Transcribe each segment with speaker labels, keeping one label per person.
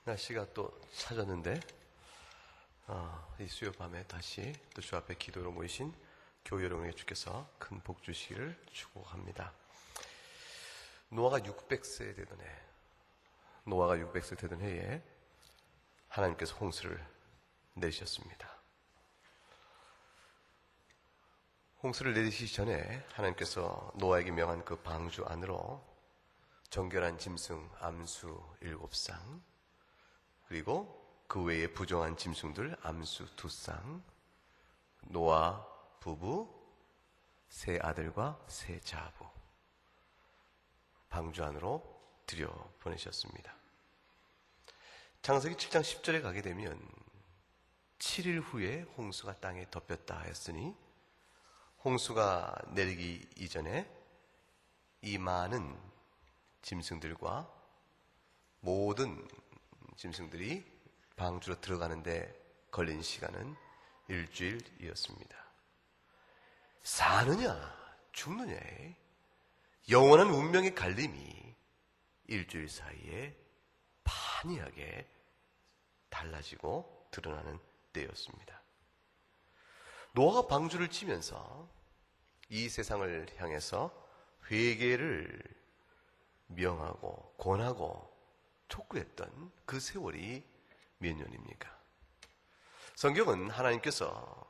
Speaker 1: 날씨가 또 차졌는데 이 수요 밤에 다시 또 주 앞에 기도로 모이신 교회 여러분에게 주께서 큰 복 주시기를 축복합니다. 노아가 600세 되던 해, 노아가 600세 되던 해에 하나님께서 홍수를 내리셨습니다. 홍수를 내리시기 전에 하나님께서 노아에게 명한 그 방주 안으로 정결한 짐승 암수 7쌍, 그리고 그 외에 부정한 짐승들 암수 2쌍, 노아 부부, 세 아들과 세 자부 방주 안으로 들여 보내셨습니다. 창세기 7장 10절에 가게 되면 7일 후에 홍수가 땅에 덮였다 하였으니 홍수가 내리기 이전에 이 많은 짐승들과 모든 짐승들이 방주로 들어가는데 걸린 시간은 일주일이었습니다. 사느냐 죽느냐의 영원한 운명의 갈림이 일주일 사이에 판이하게 달라지고 드러나는 때였습니다. 노아가 방주를 치면서 이 세상을 향해서 회개를 명하고 권하고 촉구했던 그 세월이 몇 년입니까? 성경은 하나님께서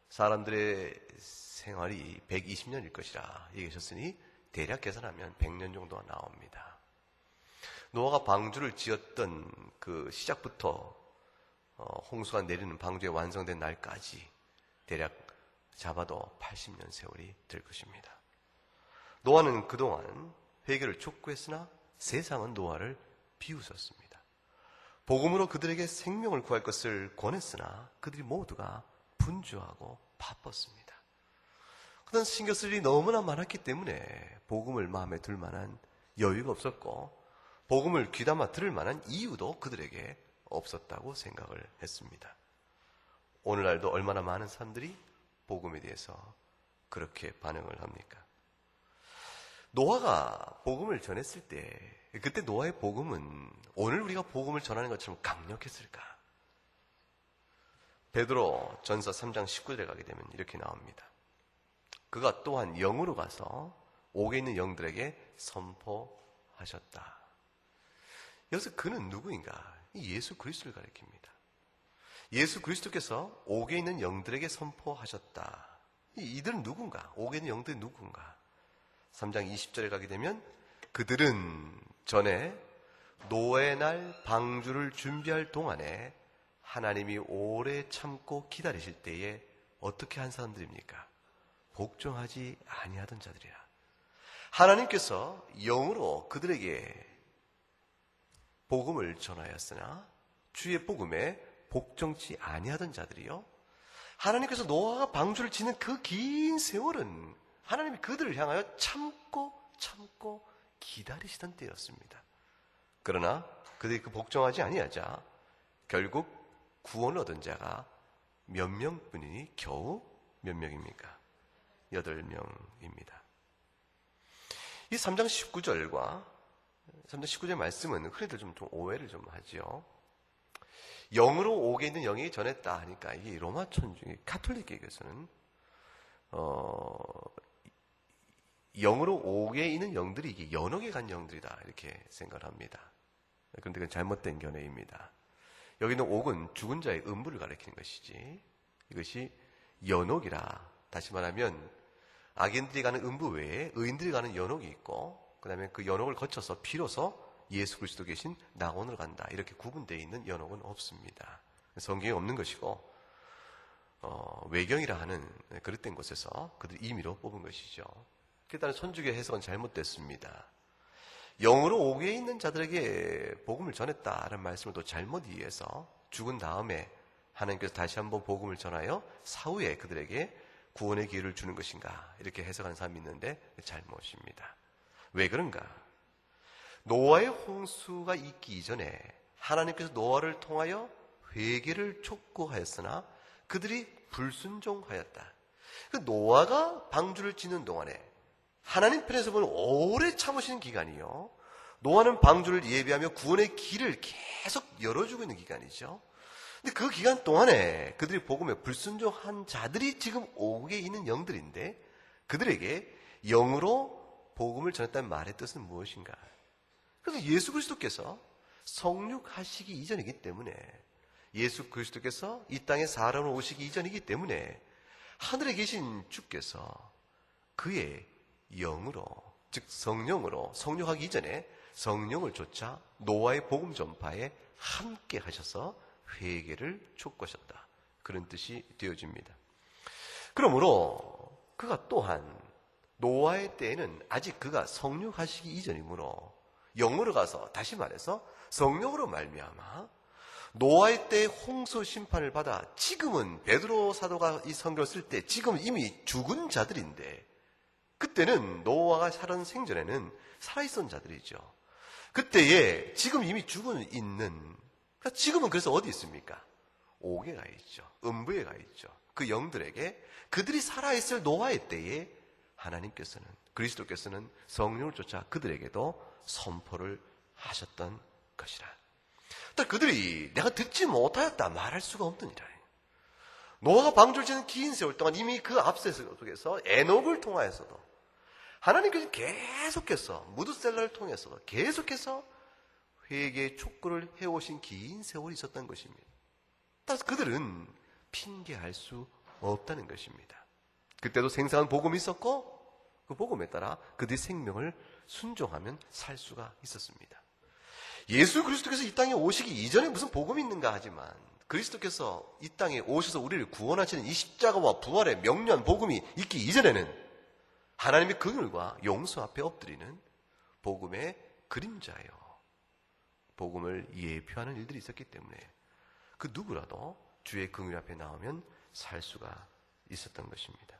Speaker 1: 사람들의 생활이 120년일 것이라 얘기하셨으니 대략 계산하면 100년 정도가 나옵니다. 노아가 방주를 지었던 그 시작부터 홍수가 내리는 방주에 완성된 날까지 대략 잡아도 80년 세월이 될 것입니다. 노아는 그동안 회개를 촉구했으나 세상은 노아를 비웃었습니다. 복음으로 그들에게 생명을 구할 것을 권했으나 그들이 모두가 분주하고 바빴습니다. 그런 신경 쓸 일이 너무나 많았기 때문에 복음을 마음에 둘 만한 여유가 없었고 복음을 귀담아 들을 만한 이유도 그들에게 없었다고 생각을 했습니다. 오늘날도 얼마나 많은 사람들이 복음에 대해서 그렇게 반응을 합니까? 노아가 복음을 전했을 때 그때 노아의 복음은 오늘 우리가 복음을 전하는 것처럼 강력했을까? 베드로 전서 3장 19절에 가게 되면 이렇게 나옵니다. 그가 또한 영으로 가서 옥에 있는 영들에게 선포하셨다. 여기서 그는 누구인가? 예수 그리스도를 가리킵니다. 예수 그리스도께서 옥에 있는 영들에게 선포하셨다. 이들은 누군가? 옥에 있는 영들은 누군가? 3장 20절에 가게 되면 그들은 전에 노의 날 방주를 준비할 동안에 하나님이 오래 참고 기다리실 때에 어떻게 한 사람들입니까? 복종하지 아니하던 자들이라. 하나님께서 영으로 그들에게 복음을 전하였으나 주의 복음에 복종치 아니하던 자들이요. 하나님께서 노아가 방주를 짓는 그 긴 세월은 하나님이 그들을 향하여 참고 기다리시던 때였습니다. 그러나 그들이 그 복종하지 아니하자 결국 구원을 얻은 자가 몇 명뿐이니 겨우 몇 명입니까? 8명입니다. 이 3장 19절과 3장 19절 말씀은 흔히들 좀 오해를 좀 하지요. 영으로 옥에 있는 영이 전했다 하니까 이게 로마 천주교 가톨릭에게서는 영으로 옥에 있는 영들이 이게 연옥에 간 영들이다 이렇게 생각을 합니다. 그런데 그건 잘못된 견해입니다. 여기는 옥은 죽은 자의 음부를 가리키는 것이지 이것이 연옥이라, 다시 말하면 악인들이 가는 음부 외에 의인들이 가는 연옥이 있고 그 다음에 그 연옥을 거쳐서 비로소 예수 그리스도 계신 낙원으로 간다 이렇게 구분되어 있는 연옥은 없습니다. 성경에 없는 것이고 외경이라 하는 그릇된 곳에서 그들 임의로 뽑은 것이죠. 그에 천주교 해석은 잘못됐습니다. 영으로 옥에 있는 자들에게 복음을 전했다라는 말씀을 또 잘못 이해해서 죽은 다음에 하나님께서 다시 한번 복음을 전하여 사후에 그들에게 구원의 기회를 주는 것인가 이렇게 해석하는 사람이 있는데 잘못입니다. 왜 그런가? 노아의 홍수가 있기 이전에 하나님께서 노아를 통하여 회개를 촉구하였으나 그들이 불순종하였다. 그 노아가 방주를 짓는 동안에 하나님 편에서 보면 오래 참으시는 기간이요. 노아는 방주를 예비하며 구원의 길을 계속 열어주고 있는 기간이죠. 근데 그 기간 동안에 그들이 복음에 불순종한 자들이 지금 옥에 있는 영들인데 그들에게 영으로 복음을 전했다는 말의 뜻은 무엇인가? 그래서 예수 그리스도께서 성육하시기 이전이기 때문에 예수 그리스도께서 이 땅에 사람으로 오시기 이전이기 때문에 하늘에 계신 주께서 그의 영으로, 즉 성령으로 성육하기 이전에 성령을 쫓아 노아의 복음 전파에 함께 하셔서 회개를 촉구하셨다. 그런 뜻이 되어집니다. 그러므로 그가 또한 노아의 때에는 아직 그가 성육하시기 이전이므로 영으로 가서 다시 말해서 성령으로 말미암아 노아의 때 홍수 심판을 받아 지금은 베드로 사도가 이 성경을 쓸 때 지금은 이미 죽은 자들인데 그때는 노아가 살은 생전에는 살아있던 자들이죠. 그때에 지금 이미 죽어 있는 지금은 그래서 어디 있습니까? 옥에 가 있죠. 음부에 가 있죠. 그 영들에게 그들이 살아있을 노아의 때에 하나님께서는 그리스도께서는 성령을 쫓아 그들에게도 선포를 하셨던 것이라. 그들이 내가 듣지 못하였다 말할 수가 없느니라. 노아가 방주를 지는 긴 세월 동안 이미 그 앞세속에서 에녹을 통하여서도 하나님께서 계속해서 무드셀라를 통해서도 계속해서 회개의 촉구를 해오신 긴 세월이 있었던 것입니다. 따라서 그들은 핑계할 수 없다는 것입니다. 그때도 생생한 복음이 있었고 그 복음에 따라 그들의 생명을 순종하면 살 수가 있었습니다. 예수 그리스도께서 이 땅에 오시기 이전에 무슨 복음이 있는가 하지만 그리스도께서 이 땅에 오셔서 우리를 구원하시는 이 십자가와 부활의 명료한 복음이 있기 이전에는 하나님의 긍휼과 용서 앞에 엎드리는 복음의 그림자예요. 복음을 예표하는 일들이 있었기 때문에 그 누구라도 주의 긍휼 앞에 나오면 살 수가 있었던 것입니다.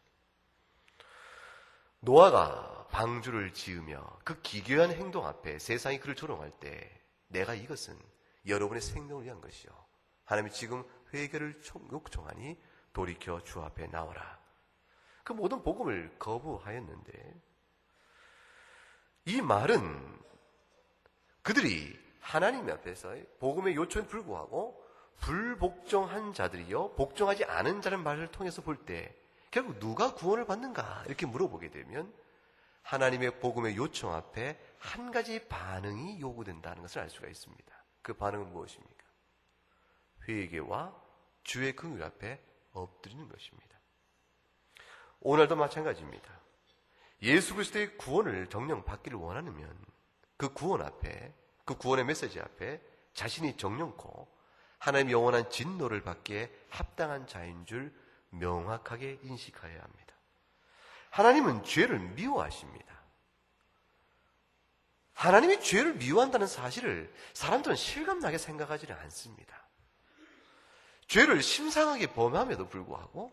Speaker 1: 노아가 방주를 지으며 그 기괴한 행동 앞에 세상이 그를 조롱할 때 내가 이것은 여러분의 생명을 위한 것이요 하나님이 지금 회개를 요청하니 돌이켜 주 앞에 나오라. 그 모든 복음을 거부하였는데 이 말은 그들이 하나님 앞에서 복음의 요청에 불구하고 불복종한 자들이요 복종하지 않은 자는 말을 통해서 볼 때 결국 누가 구원을 받는가 이렇게 물어보게 되면 하나님의 복음의 요청 앞에 한 가지 반응이 요구된다는 것을 알 수가 있습니다. 그 반응은 무엇입니까? 회개와 주의 긍휼 앞에 엎드리는 것입니다. 오늘도 마찬가지입니다. 예수 그리스도의 구원을 정령 받기를 원하면 그 구원 앞에 그 구원의 메시지 앞에 자신이 정령코 하나님의 영원한 진노를 받기에 합당한 자인 줄 명확하게 인식하여야 합니다. 하나님은 죄를 미워하십니다. 하나님이 죄를 미워한다는 사실을 사람들은 실감나게 생각하지는 않습니다. 죄를 심상하게 범함에도 불구하고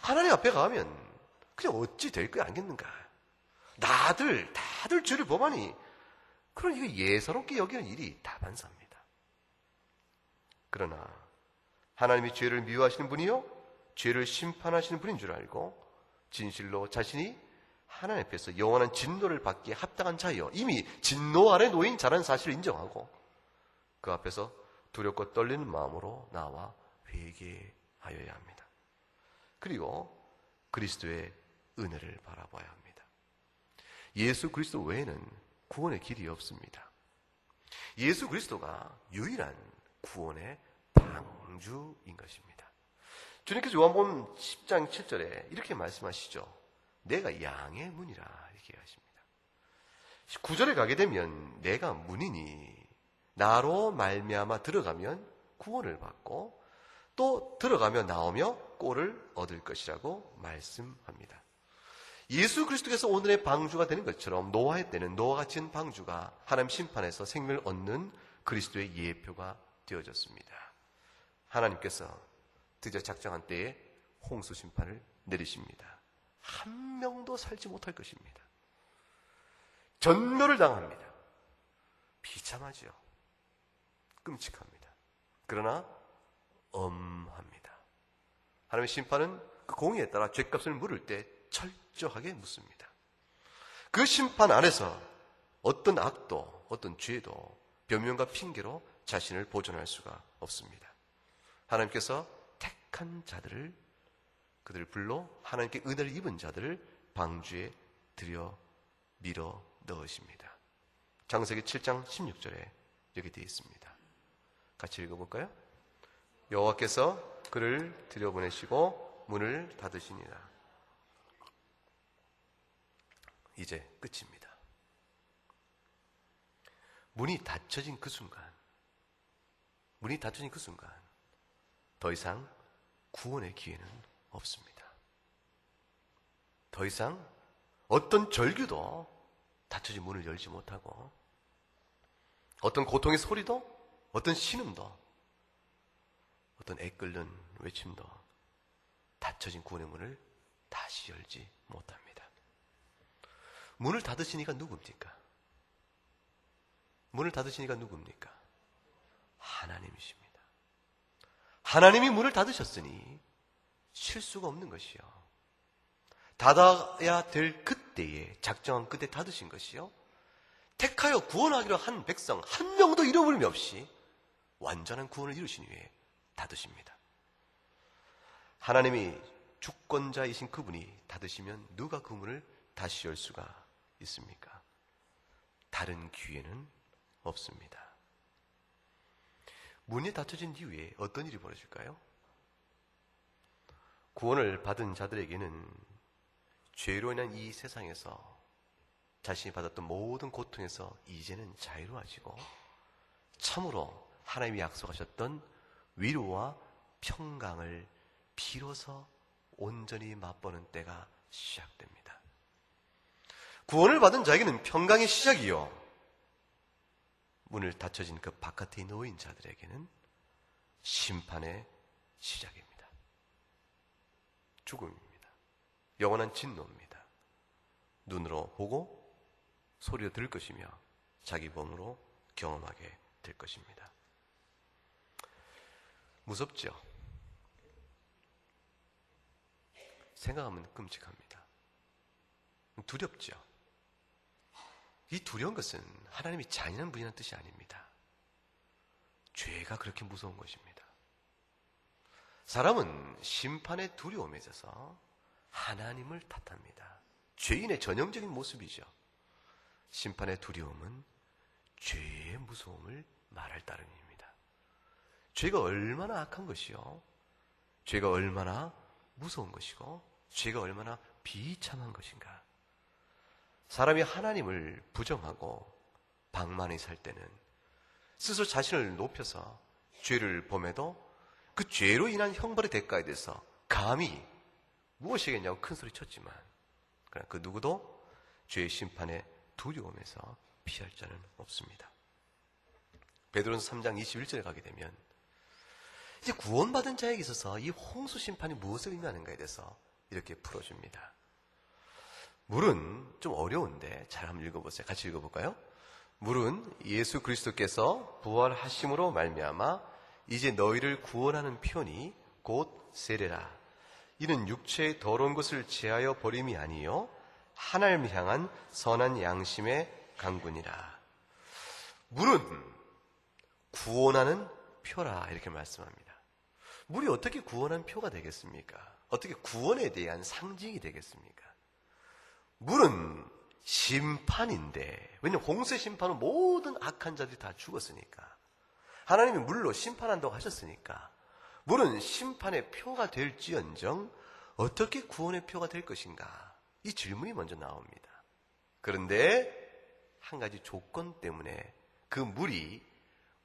Speaker 1: 하나님 앞에 가면 그냥 어찌 될 거 아니겠는가. 다들 죄를 범하니 그럼 이거 예사롭게 여기는 일이 다반사입니다. 그러나 하나님이 죄를 미워하시는 분이요 죄를 심판하시는 분인 줄 알고 진실로 자신이 하나님 앞에서 영원한 진노를 받기에 합당한 자여 이미 진노 아래 놓인 자라는 사실을 인정하고 그 앞에서 두렵고 떨리는 마음으로 나와 회개하여야 합니다. 그리고 그리스도의 은혜를 바라봐야 합니다. 예수 그리스도 외에는 구원의 길이 없습니다. 예수 그리스도가 유일한 구원의 방주인 것입니다. 주님께서 요한복음 10장 7절에 이렇게 말씀하시죠. 내가 양의 문이라 이렇게 하십니다. 9절에 가게 되면 내가 문이니 나로 말미암아 들어가면 구원을 받고 또 들어가며 나오며 꼴을 얻을 것이라고 말씀합니다. 예수 그리스도께서 오늘의 방주가 되는 것처럼 노아의 때는 노아가 지은 방주가 하나님 심판에서 생명을 얻는 그리스도의 예표가 되어졌습니다. 하나님께서 드디어 작정한 때에 홍수 심판을 내리십니다. 한 명도 살지 못할 것입니다. 전멸을 당합니다. 비참하지요. 끔찍합니다. 그러나 엄합니다. 하나님의 심판은 그 공의에 따라 죄값을 물을 때 철저하게 묻습니다. 그 심판 안에서 어떤 악도 어떤 죄도 변명과 핑계로 자신을 보존할 수가 없습니다. 하나님께서 택한 자들을, 그들을 불러 하나님께 은혜를 입은 자들을 방주에 들여 밀어 넣으십니다. 창세기 7장 16절에 여기 되어 있습니다. 같이 읽어볼까요? 여호와께서 그를 들여보내시고 문을 닫으시니라. 이제 끝입니다. 문이 닫혀진 그 순간, 더 이상 구원의 기회는 없습니다. 더 이상 어떤 절규도 닫혀진 문을 열지 못하고, 어떤 고통의 소리도, 어떤 신음도, 어떤 애끓는 외침도 닫혀진 구원의 문을 다시 열지 못합니다. 문을 닫으시니까 누굽니까? 문을 닫으시니까 누굽니까? 하나님이십니다. 하나님이 문을 닫으셨으니 쉴 수가 없는 것이요. 닫아야 될 그때에 작정한 그때 닫으신 것이요. 택하여 구원하기로 한 백성 한 명도 잃어버림이 없이 완전한 구원을 이루신 후에 닫으십니다. 하나님이 주권자이신 그분이 닫으시면 누가 그 문을 다시 열 수가 있습니까? 다른 기회는 없습니다. 문이 닫혀진 이후에 어떤 일이 벌어질까요? 구원을 받은 자들에게는 죄로 인한 이 세상에서 자신이 받았던 모든 고통에서 이제는 자유로워지고 참으로 하나님이 약속하셨던 위로와 평강을 비로소 온전히 맛보는 때가 시작됩니다. 구원을 받은 자에게는 평강의 시작이요, 문을 닫혀진 그 바깥에 놓인 자들에게는 심판의 시작입니다. 죽음입니다. 영원한 진노입니다. 눈으로 보고 소리로 들을 것이며 자기 몸으로 경험하게 될 것입니다. 무섭죠? 생각하면 끔찍합니다. 두렵죠? 이 두려운 것은 하나님이 잔인한 분이라는 뜻이 아닙니다. 죄가 그렇게 무서운 것입니다. 사람은 심판의 두려움에 있어서 하나님을 탓합니다. 죄인의 전형적인 모습이죠. 심판의 두려움은 죄의 무서움을 말할 따름입니다. 죄가 얼마나 악한 것이요, 죄가 얼마나 무서운 것이고, 죄가 얼마나 비참한 것인가. 사람이 하나님을 부정하고 방만히 살 때는 스스로 자신을 높여서 죄를 범해도 그 죄로 인한 형벌의 대가에 대해서 감히 무엇이겠냐고 큰 소리 쳤지만, 그러나 그 누구도 죄의 심판의 두려움에서 피할 자는 없습니다. 베드로전서 3장 21절에 가게 되면 이제 구원받은 자에게 있어서 이 홍수 심판이 무엇을 의미하는가에 대해서 이렇게 풀어줍니다. 물은 좀 어려운데 잘 한번 읽어보세요. 같이 읽어볼까요? 물은 예수 그리스도께서 부활하심으로 말미암아 이제 너희를 구원하는 편이 곧 세례라. 이는 육체의 더러운 것을 제하여 버림이 아니요 하나님을 향한 선한 양심의 강군이라. 물은 구원하는 표라, 이렇게 말씀합니다. 물이 어떻게 구원한 표가 되겠습니까? 어떻게 구원에 대한 상징이 되겠습니까? 물은 심판인데, 왜냐하면 홍수의 심판은 모든 악한 자들이 다 죽었으니까, 하나님이 물로 심판한다고 하셨으니까 물은 심판의 표가 될지언정 어떻게 구원의 표가 될 것인가, 이 질문이 먼저 나옵니다. 그런데 한 가지 조건 때문에 그 물이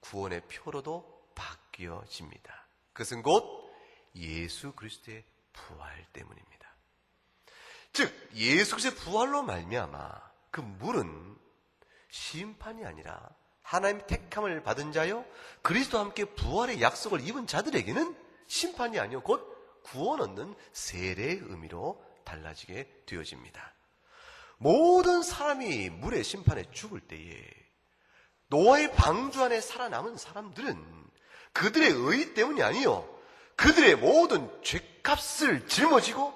Speaker 1: 구원의 표로도 바뀌어집니다. 그것은 곧 예수 그리스도의 부활 때문입니다. 즉 예수 그리스도의 부활로 말미암아 그 물은 심판이 아니라 하나님의 택함을 받은 자요 그리스도와 함께 부활의 약속을 입은 자들에게는 심판이 아니요 곧 구원 얻는 세례의 의미로 달라지게 되어집니다. 모든 사람이 물의 심판에 죽을 때에 노아의 방주 안에 살아남은 사람들은 그들의 의 때문이 아니요 그들의 모든 죄값을 짊어지고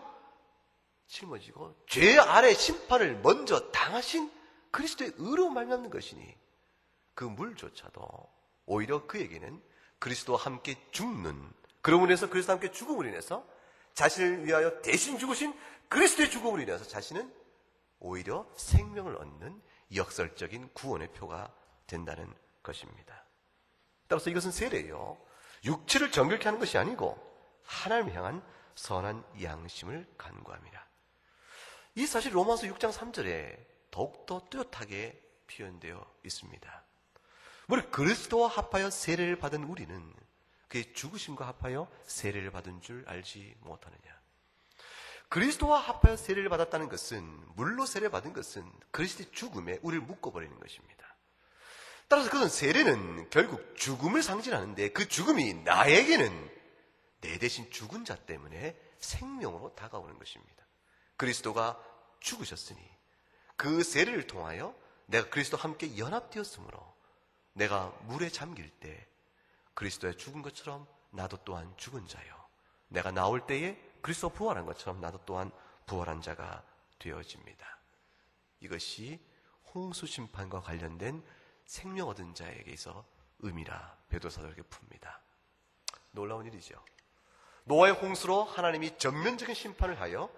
Speaker 1: 죄 아래 심판을 먼저 당하신 그리스도의 의로 말미암는 것이니 그 물조차도 오히려 그에게는 그리스도와 함께 죽는, 그러므로 인해서 그리스도와 함께 죽음으로 인해서 자신을 위하여 대신 죽으신 그리스도의 죽음으로 인해서 자신은 오히려 생명을 얻는 역설적인 구원의 표가 된다는 것입니다. 따라서 이것은 세례예요. 육체를 정결케 하는 것이 아니고 하나님을 향한 선한 양심을 간구합니다. 이 사실 로마서 6장 3절에 더욱더 뚜렷하게 표현되어 있습니다. 우리 그리스도와 합하여 세례를 받은 우리는 그의 죽으심과 합하여 세례를 받은 줄 알지 못하느냐. 그리스도와 합하여 세례를 받았다는 것은, 물로 세례를 받은 것은 그리스도의 죽음에 우리를 묶어버리는 것입니다. 따라서 그것은 세례는 결국 죽음을 상징하는데 그 죽음이 나에게는 내 대신 죽은 자 때문에 생명으로 다가오는 것입니다. 그리스도가 죽으셨으니 그 세례를 통하여 내가 그리스도와 함께 연합되었으므로 내가 물에 잠길 때 그리스도의 죽은 것처럼 나도 또한 죽은 자요, 내가 나올 때에 그리스도가 부활한 것처럼 나도 또한 부활한 자가 되어집니다. 이것이 홍수 심판과 관련된 생명 얻은 자에게서 의미라 베드로사도에게 풉니다. 놀라운 일이죠. 노아의 홍수로 하나님이 전면적인 심판을 하여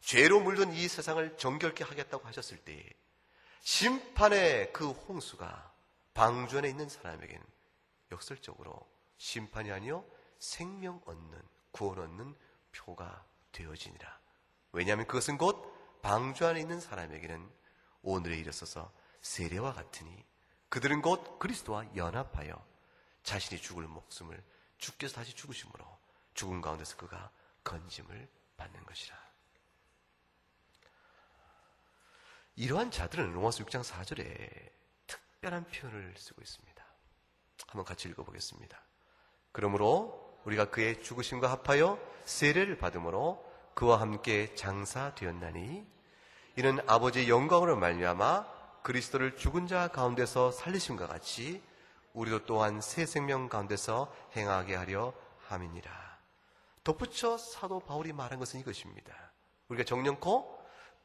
Speaker 1: 죄로 물든 이 세상을 정결케 하겠다고 하셨을 때 심판의 그 홍수가 방주 안에 있는 사람에게는 역설적으로 심판이 아니요 생명 얻는, 구원 얻는 표가 되어지니라. 왜냐하면 그것은 곧 방주 안에 있는 사람에게는 오늘에 이르러서 세례와 같으니 그들은 곧 그리스도와 연합하여 자신이 죽을 목숨을 주께서 다시 죽으심으로 죽음 가운데서 그가 건짐을 받는 것이라. 이러한 자들은 로마서 6장 4절에 특별한 표현을 쓰고 있습니다. 한번 같이 읽어보겠습니다. 그러므로 우리가 그의 죽으심과 합하여 세례를 받음으로 그와 함께 장사되었나니 이는 아버지의 영광으로 말미암아 그리스도를 죽은 자 가운데서 살리심과 같이 우리도 또한 새 생명 가운데서 행하게 하려 함이니라. 덧붙여 사도 바울이 말한 것은 이것입니다. 우리가 정령코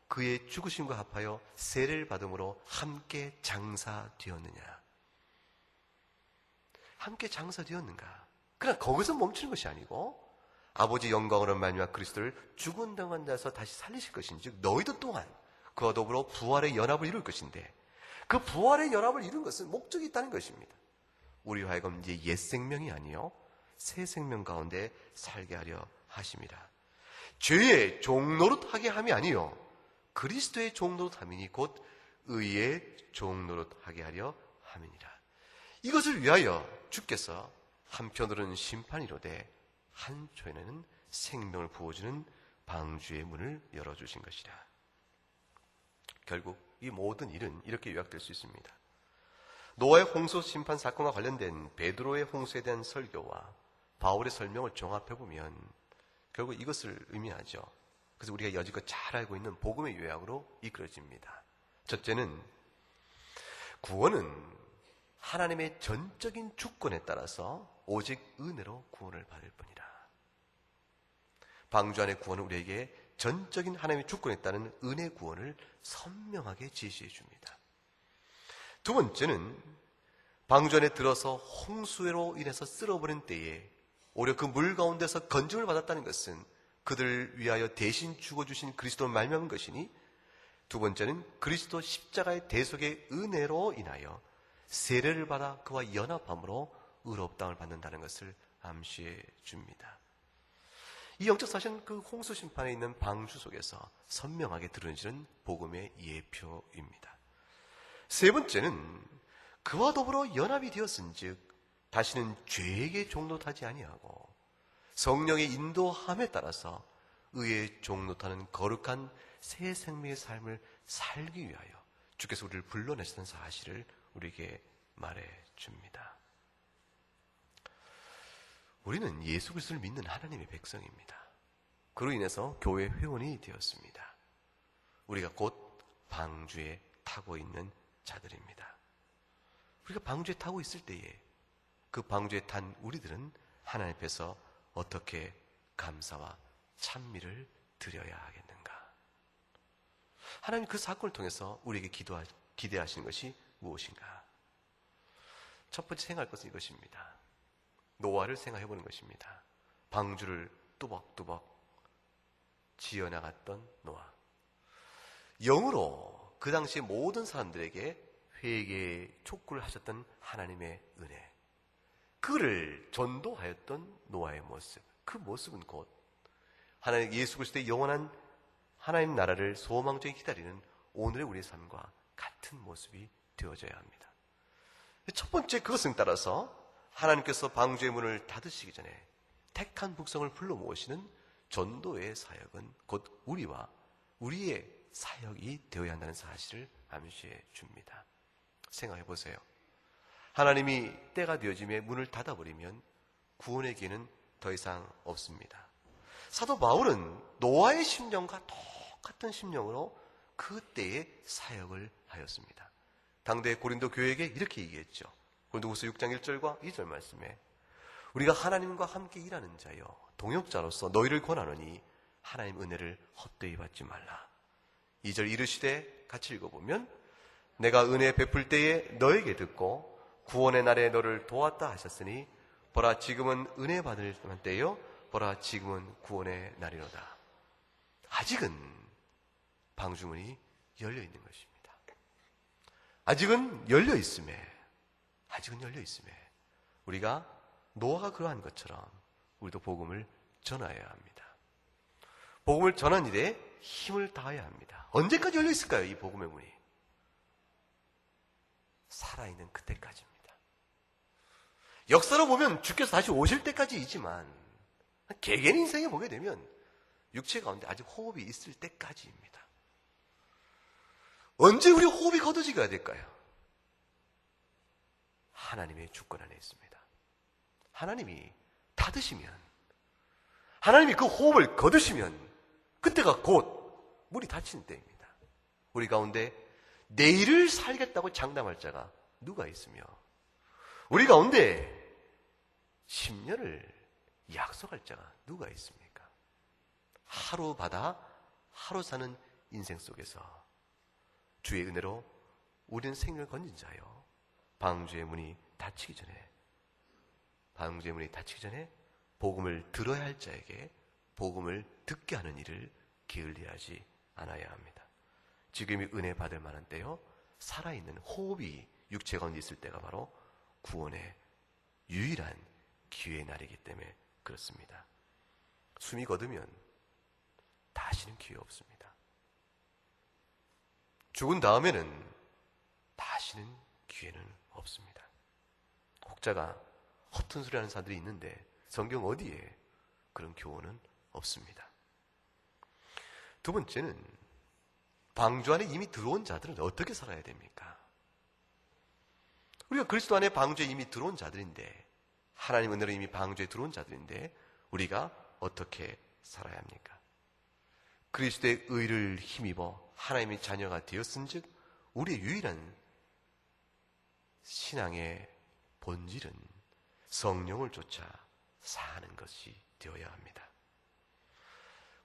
Speaker 1: 그의 죽으심과 합하여 세례를 받음으로 함께 장사되었느냐. 함께 장사되었는가? 그러나 거기서 멈추는 것이 아니고 아버지 영광으로 말미암아 그리스도를 죽은 가운데서 다시 살리실 것인즉 너희도 또한 그와 더불어 부활의 연합을 이룰 것인데 그 부활의 연합을 이룬 것은 목적이 있다는 것입니다. 우리와 하여금 이제 옛 생명이 아니요 새 생명 가운데 살게 하려 하심이라. 죄의 종노릇하게 함이 아니요 그리스도의 종노릇함이니 곧 의의 종노릇하게 하려 함이니라. 이것을 위하여 주께서 한편으로는 심판이로되 한편에는 생명을 부어주는 방주의 문을 열어주신 것이라. 결국 이 모든 일은 이렇게 요약될 수 있습니다. 노아의 홍수 심판 사건과 관련된 베드로의 홍수에 대한 설교와 바울의 설명을 종합해보면 결국 이것을 의미하죠. 그래서 우리가 여지껏 잘 알고 있는 복음의 요약으로 이끌어집니다. 첫째는 구원은 하나님의 전적인 주권에 따라서 오직 은혜로 구원을 받을 뿐이라. 방주 안의 구원은 우리에게 전적인 하나님의 주권에 따른 은혜 구원을 선명하게 지시해 줍니다. 두 번째는 방주 안에 들어서 홍수로 인해서 쓸어버린 때에 오히려 그 물 가운데서 건짐을 받았다는 것은 그들을 위하여 대신 죽어주신 그리스도를 말미암은 것이니, 두 번째는 그리스도 십자가의 대속의 은혜로 인하여 세례를 받아 그와 연합함으로 의롭다함을 받는다는 것을 암시해 줍니다. 이 영적 사실은 그 홍수 심판에 있는 방주 속에서 선명하게 드러지는 복음의 예표입니다. 세 번째는 그와 더불어 연합이 되었은즉 다시는 죄에게 종노하지 아니하고 성령의 인도함에 따라서 의에 종노하는 거룩한 새 생명의 삶을 살기 위하여 주께서 우리를 불러내시는 사실을 우리에게 말해줍니다. 우리는 예수 그리스도를 믿는 하나님의 백성입니다. 그로 인해서 교회 회원이 되었습니다. 우리가 곧 방주에 타고 있는 자들입니다. 우리가 방주에 타고 있을 때에 그 방주에 탄 우리들은 하나님 앞에서 어떻게 감사와 찬미를 드려야 하겠는가? 하나님 그 사건을 통해서 우리에게 기대하시는 것이 무엇인가? 첫 번째 생각할 것은 이것입니다. 노아를 생각해 보는 것입니다. 방주를 뚜벅뚜벅 지어나갔던 노아. 영으로 그 당시 모든 사람들에게 회개의 촉구를 하셨던 하나님의 은혜, 그를 전도하였던 노아의 모습, 그 모습은 곧 하나님 예수 그리스도의 영원한 하나님 나라를 소망적인 기다리는 오늘의 우리의 삶과 같은 모습이 되어져야 합니다. 첫 번째, 그것을 따라서 하나님께서 방주의 문을 닫으시기 전에 택한 북성을 불러 모으시는 전도의 사역은 곧 우리와 우리의 사역이 되어야 한다는 사실을 암시해 줍니다. 생각해 보세요. 하나님이 때가 되어짐에 문을 닫아버리면 구원의 기회는 더 이상 없습니다. 사도 바울은 노아의 심령과 똑같은 심령으로 그때의 사역을 하였습니다. 당대 고린도 교회에게 이렇게 얘기했죠. 고린도후서 6장 1절과 2절 말씀에 우리가 하나님과 함께 일하는 자여 동역자로서 너희를 권하노니 하나님 은혜를 헛되이 받지 말라. 2절 이르시되 같이 읽어보면 내가 은혜 베풀 때에 너에게 듣고 구원의 날에 너를 도왔다 하셨으니 보라 지금은 은혜 받을 때요 보라 지금은 구원의 날이로다. 아직은 방주문이 열려 있는 것입니다. 아직은 열려 있음에 우리가 노아가 그러한 것처럼 우리도 복음을 전하여야 합니다. 복음을 전하는 일에 힘을 다해야 합니다. 언제까지 열려 있을까요? 이 복음의 문이 살아있는 그때까지입니다. 역사로 보면 주께서 다시 오실 때까지이지만 개개인 인생에 보게 되면 육체 가운데 아직 호흡이 있을 때까지입니다. 언제 우리 호흡이 걷어지게 될까요? 하나님의 주권 안에 있습니다. 하나님이 닫으시면, 하나님이 그 호흡을 거두시면 그때가 곧 문이 닫히는 때입니다. 우리 가운데 내일을 살겠다고 장담할 자가 누가 있으며 우리 가운데 10년을 약속할 자가 누가 있습니까? 하루 받아 하루 사는 인생 속에서 주의 은혜로 우리는 생명을 건진 자요 방주의 문이 닫히기 전에 복음을 들어야 할 자에게 복음을 듣게 하는 일을 게을리하지 않아야 합니다. 지금이 은혜 받을 만한 때요 살아있는 호흡이 육체 가운데 있을 때가 바로 구원의 유일한 기회의 날이기 때문에 그렇습니다. 숨이 거두면 다시는 기회 없습니다. 죽은 다음에는 다시는 기회는 없습니다. 혹자가 허튼 소리 하는 사람들이 있는데 성경 어디에 그런 교훈은 없습니다. 두 번째는 방주 안에 이미 들어온 자들은 어떻게 살아야 됩니까? 우리가 그리스도 안에 방주에 이미 들어온 자들인데 하나님 은혜로 이미 방주에 들어온 자들인데 우리가 어떻게 살아야 합니까? 그리스도의 의를 힘입어 하나님의 자녀가 되었은즉 우리의 유일한 신앙의 본질은 성령을 쫓아 사는 것이 되어야 합니다.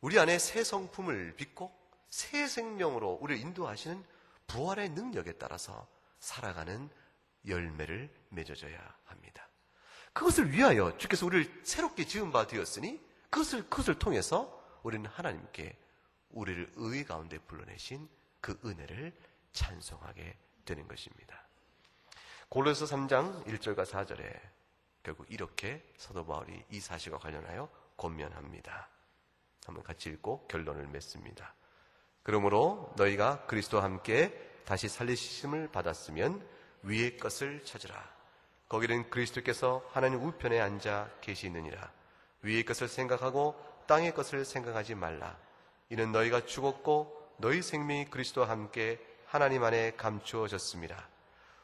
Speaker 1: 우리 안에 새 성품을 빚고 새 생명으로 우리를 인도하시는 부활의 능력에 따라서 살아가는 열매를 맺어줘야 합니다. 그것을 위하여 주께서 우리를 새롭게 지은 바 되었으니 그것을 통해서 우리는 하나님께 우리를 의의 가운데 불러내신 그 은혜를 찬송하게 되는 것입니다. 골로새 3장 1절과 4절에 결국 이렇게 사도 바울이 이 사실과 관련하여 권면합니다. 한번 같이 읽고 결론을 맺습니다. 그러므로 너희가 그리스도와 함께 다시 살리심을 받았으면 위의 것을 찾으라. 거기는 그리스도께서 하나님 우편에 앉아 계시느니라. 위의 것을 생각하고 땅의 것을 생각하지 말라. 이는 너희가 죽었고 너희 생명이 그리스도와 함께 하나님 안에 감추어졌습니다.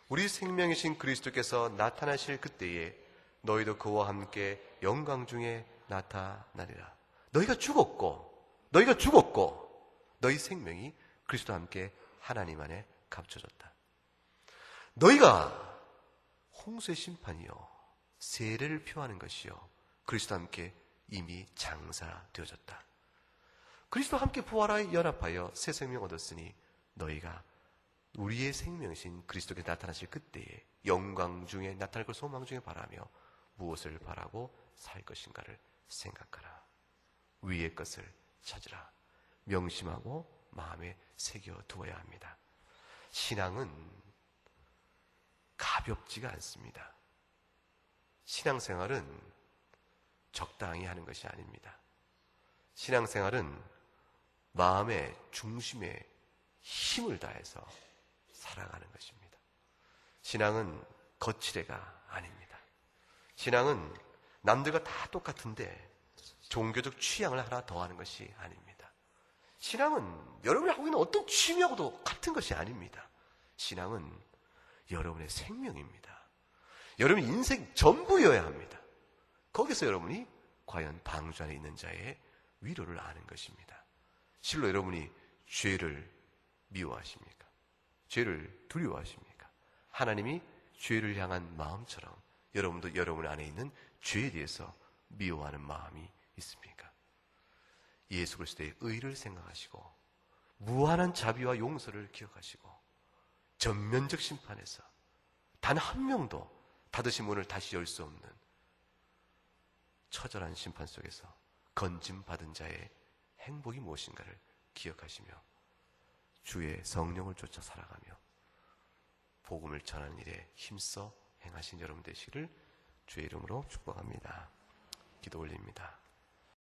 Speaker 1: 우리 생명이신 그리스도께서 나타나실 그때에 너희도 그와 함께 영광 중에 나타나리라. 너희가 죽었고 너희 생명이 그리스도와 함께 하나님 안에 감춰졌다. 너희가 홍수의 심판이요 세례를 표하는 것이요 그리스도와 함께 이미 장사되어졌다. 그리스도와 함께 부활하여 연합하여 새 생명 얻었으니 너희가 우리의 생명이신 그리스도께 나타나실 그때에 영광 중에 나타날 걸 소망 중에 바라며 무엇을 바라고 살 것인가를 생각하라. 위의 것을 찾으라. 명심하고 마음에 새겨두어야 합니다. 신앙은 가볍지가 않습니다. 신앙생활은 적당히 하는 것이 아닙니다. 신앙생활은 마음의 중심에 힘을 다해서 살아가는 것입니다. 신앙은 거칠애가 아닙니다. 신앙은 남들과 다 똑같은데 종교적 취향을 하나 더하는 것이 아닙니다. 신앙은 여러분이 하고 있는 어떤 취미하고도 같은 것이 아닙니다. 신앙은 여러분의 생명입니다. 여러분의 인생 전부여야 합니다. 거기서 여러분이 과연 방주 안에 있는 자의 위로를 아는 것입니다. 실로 여러분이 죄를 미워하십니까? 죄를 두려워하십니까? 하나님이 죄를 향한 마음처럼 여러분도 여러분 안에 있는 죄에 대해서 미워하는 마음이 있습니까? 예수 그리스도의 의를 생각하시고 무한한 자비와 용서를 기억하시고 전면적 심판에서 단 한 명도 닫으신 문을 다시 열 수 없는 처절한 심판 속에서 건짐받은 자의 행복이 무엇인가를 기억하시며 주의 성령을 쫓아 살아가며 복음을 전하는 일에 힘써 행하신 여러분 되시기를 주의 이름으로 축복합니다. 기도 올립니다.